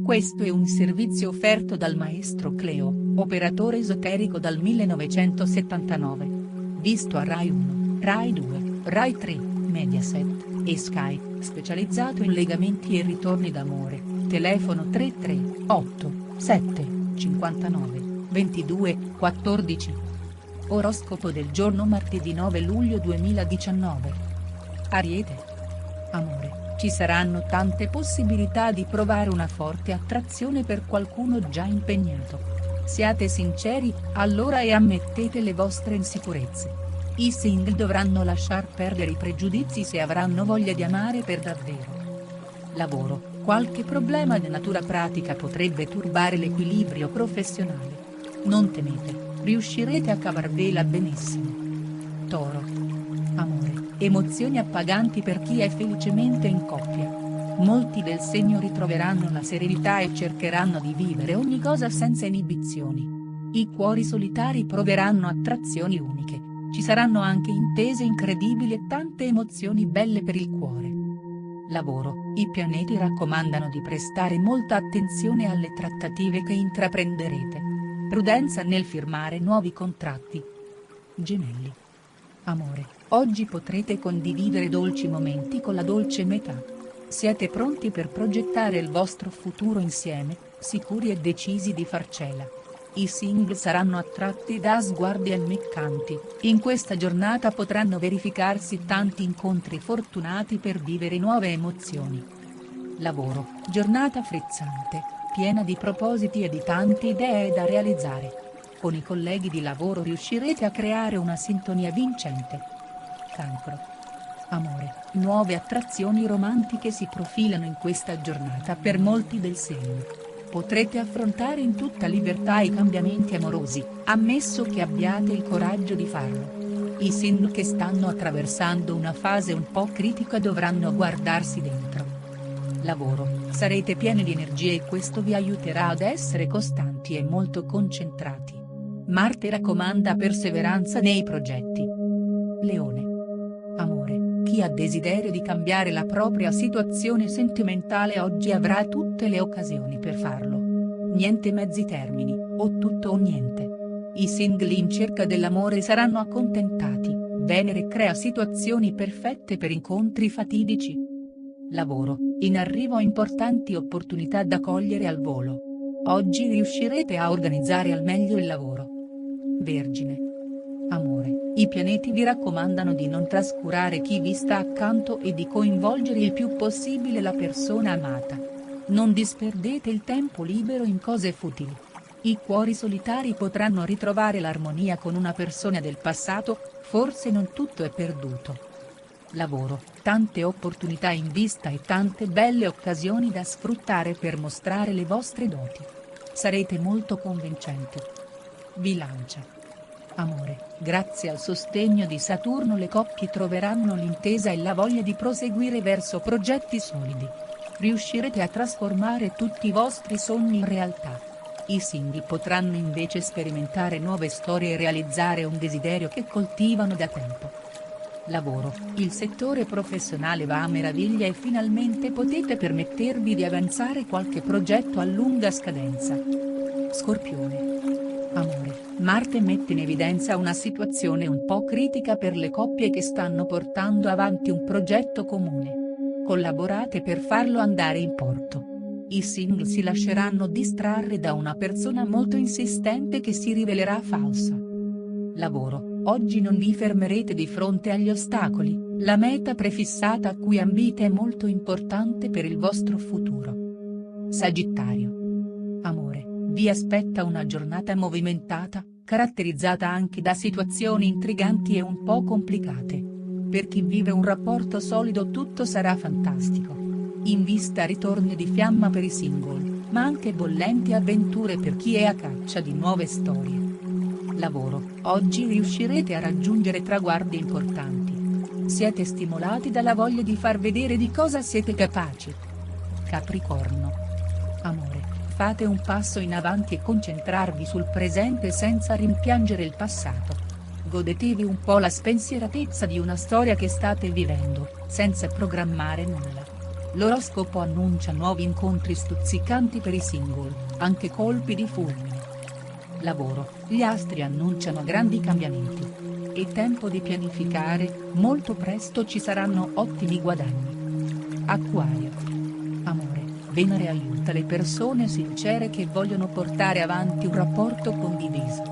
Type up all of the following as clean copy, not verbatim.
Questo è un servizio offerto dal maestro Cleo, operatore esoterico dal 1979. Visto a Rai 1, Rai 2, Rai 3, Mediaset e Sky, specializzato in legamenti e ritorni d'amore, telefono 338 7 59 22 14. Oroscopo del giorno martedì 9 luglio 2019. Ariete. Amore, ci saranno tante possibilità di provare una forte attrazione per qualcuno già impegnato. Siate sinceri, allora, e ammettete le vostre insicurezze. I single dovranno lasciar perdere i pregiudizi se avranno voglia di amare per davvero. Lavoro, qualche problema di natura pratica potrebbe turbare l'equilibrio professionale. Non temete, riuscirete a cavarvela benissimo. Toro. Amore, emozioni appaganti per chi è felicemente in coppia. Molti del segno ritroveranno la serenità e cercheranno di vivere ogni cosa senza inibizioni. I cuori solitari proveranno attrazioni uniche, ci saranno anche intese incredibili e tante emozioni belle per il cuore. Lavoro, i pianeti raccomandano di prestare molta attenzione alle trattative che intraprenderete. Prudenza nel firmare nuovi contratti. Gemelli. Amore, oggi potrete condividere dolci momenti con la dolce metà. Siete pronti per progettare il vostro futuro insieme, sicuri e decisi di farcela. I single saranno attratti da sguardi ammiccanti, in questa giornata potranno verificarsi tanti incontri fortunati per vivere nuove emozioni. Lavoro, giornata frizzante, piena di propositi e di tante idee da realizzare. Con i colleghi di lavoro riuscirete a creare una sintonia vincente. Cancro. Amore, nuove attrazioni romantiche si profilano in questa giornata per molti del segno. Potrete affrontare in tutta libertà i cambiamenti amorosi, ammesso che abbiate il coraggio di farlo. I single che stanno attraversando una fase un po' critica dovranno guardarsi dentro. Lavoro, sarete pieni di energie e questo vi aiuterà ad essere costanti e molto concentrati. Marte raccomanda perseveranza nei progetti. Leone. Amore, chi ha desiderio di cambiare la propria situazione sentimentale oggi avrà tutte le occasioni per farlo. Niente mezzi termini, o tutto o niente. I single in cerca dell'amore saranno accontentati, Venere crea situazioni perfette per incontri fatidici. Lavoro, in arrivo importanti opportunità da cogliere al volo. Oggi riuscirete a organizzare al meglio il lavoro. Vergine. Amore, i pianeti vi raccomandano di non trascurare chi vi sta accanto e di coinvolgere il più possibile la persona amata. Non disperdete il tempo libero in cose futili. I cuori solitari potranno ritrovare l'armonia con una persona del passato, forse non tutto è perduto. Lavoro, tante opportunità in vista e tante belle occasioni da sfruttare per mostrare le vostre doti. Sarete molto convincenti. Bilancia. Amore, grazie al sostegno di Saturno le coppie troveranno l'intesa e la voglia di proseguire verso progetti solidi. Riuscirete a trasformare tutti i vostri sogni in realtà. I single potranno invece sperimentare nuove storie e realizzare un desiderio che coltivano da tempo. Lavoro, il settore professionale va a meraviglia e finalmente potete permettervi di avanzare qualche progetto a lunga scadenza. Scorpione. Amore, Marte mette in evidenza una situazione un po' critica per le coppie che stanno portando avanti un progetto comune. Collaborate per farlo andare in porto. I single si lasceranno distrarre da una persona molto insistente che si rivelerà falsa. Lavoro, oggi non vi fermerete di fronte agli ostacoli, la meta prefissata a cui ambite è molto importante per il vostro futuro. Sagittario. Amore, vi aspetta una giornata movimentata, caratterizzata anche da situazioni intriganti e un po' complicate. Per chi vive un rapporto solido tutto sarà fantastico. In vista ritorni di fiamma per i single, ma anche bollenti avventure per chi è a caccia di nuove storie. Lavoro, oggi riuscirete a raggiungere traguardi importanti. Siete stimolati dalla voglia di far vedere di cosa siete capaci. Capricorno. Amore, fate un passo in avanti e concentrarvi sul presente senza rimpiangere il passato. Godetevi un po' la spensieratezza di una storia che state vivendo, senza programmare nulla. L'oroscopo annuncia nuovi incontri stuzzicanti per i single, anche colpi di fulmine. Lavoro, gli astri annunciano grandi cambiamenti. È tempo di pianificare, molto presto ci saranno ottimi guadagni. Acquario. Amore, Venere aiuta le persone sincere che vogliono portare avanti un rapporto condiviso.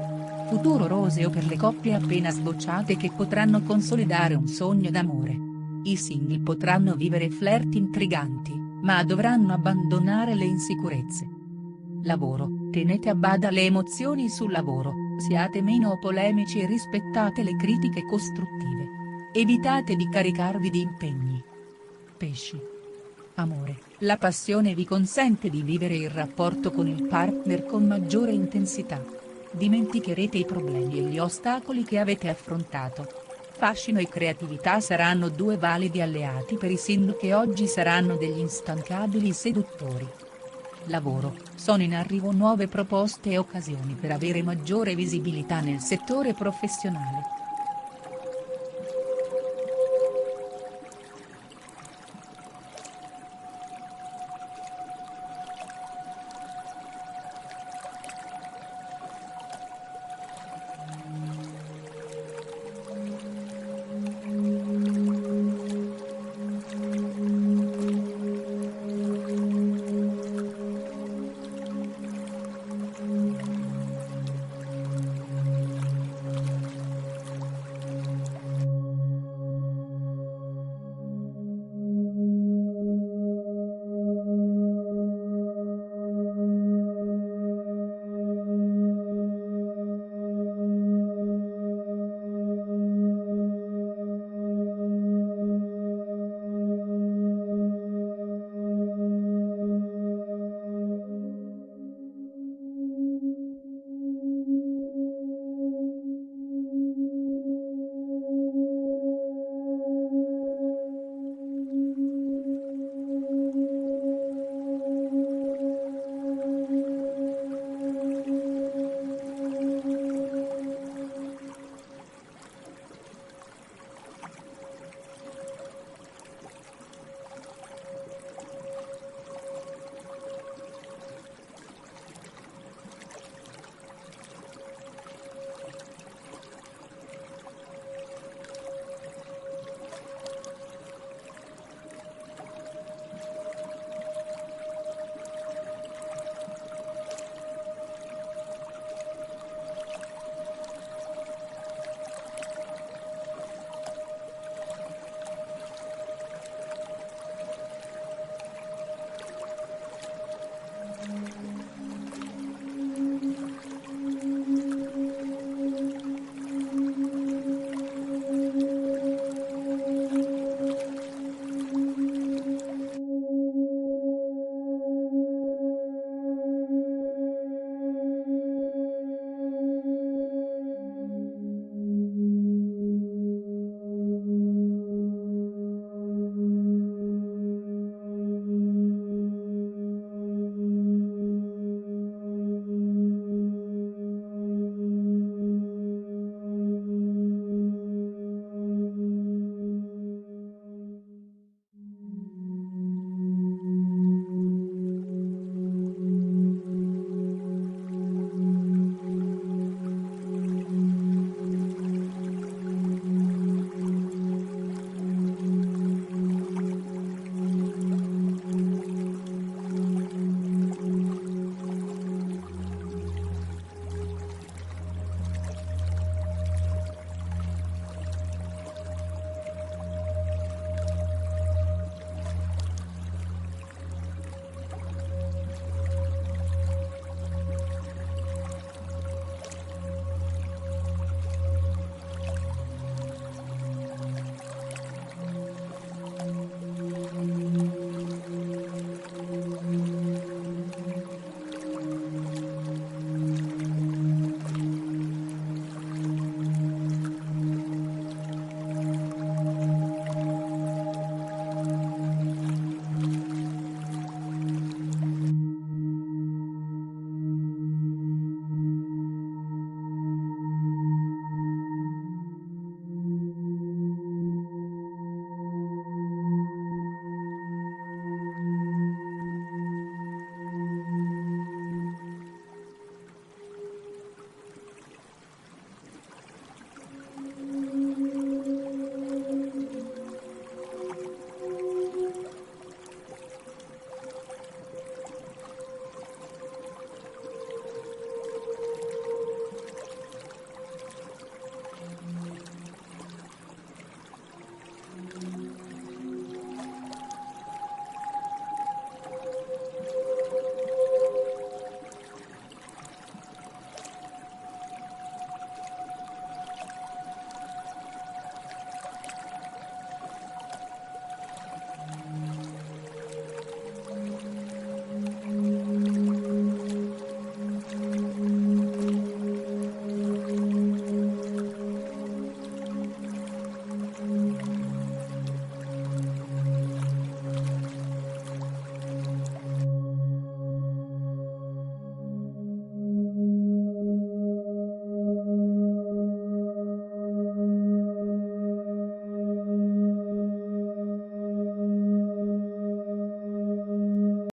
Futuro roseo per le coppie appena sbocciate che potranno consolidare un sogno d'amore. I single potranno vivere flirt intriganti, ma dovranno abbandonare le insicurezze. Lavoro, tenete a bada le emozioni sul lavoro, siate meno polemici e rispettate le critiche costruttive. Evitate di caricarvi di impegni. Pesci. Amore, la passione vi consente di vivere il rapporto con il partner con maggiore intensità. Dimenticherete i problemi e gli ostacoli che avete affrontato. Fascino e creatività saranno due validi alleati per i single che oggi saranno degli instancabili seduttori. Lavoro, sono in arrivo nuove proposte e occasioni per avere maggiore visibilità nel settore professionale.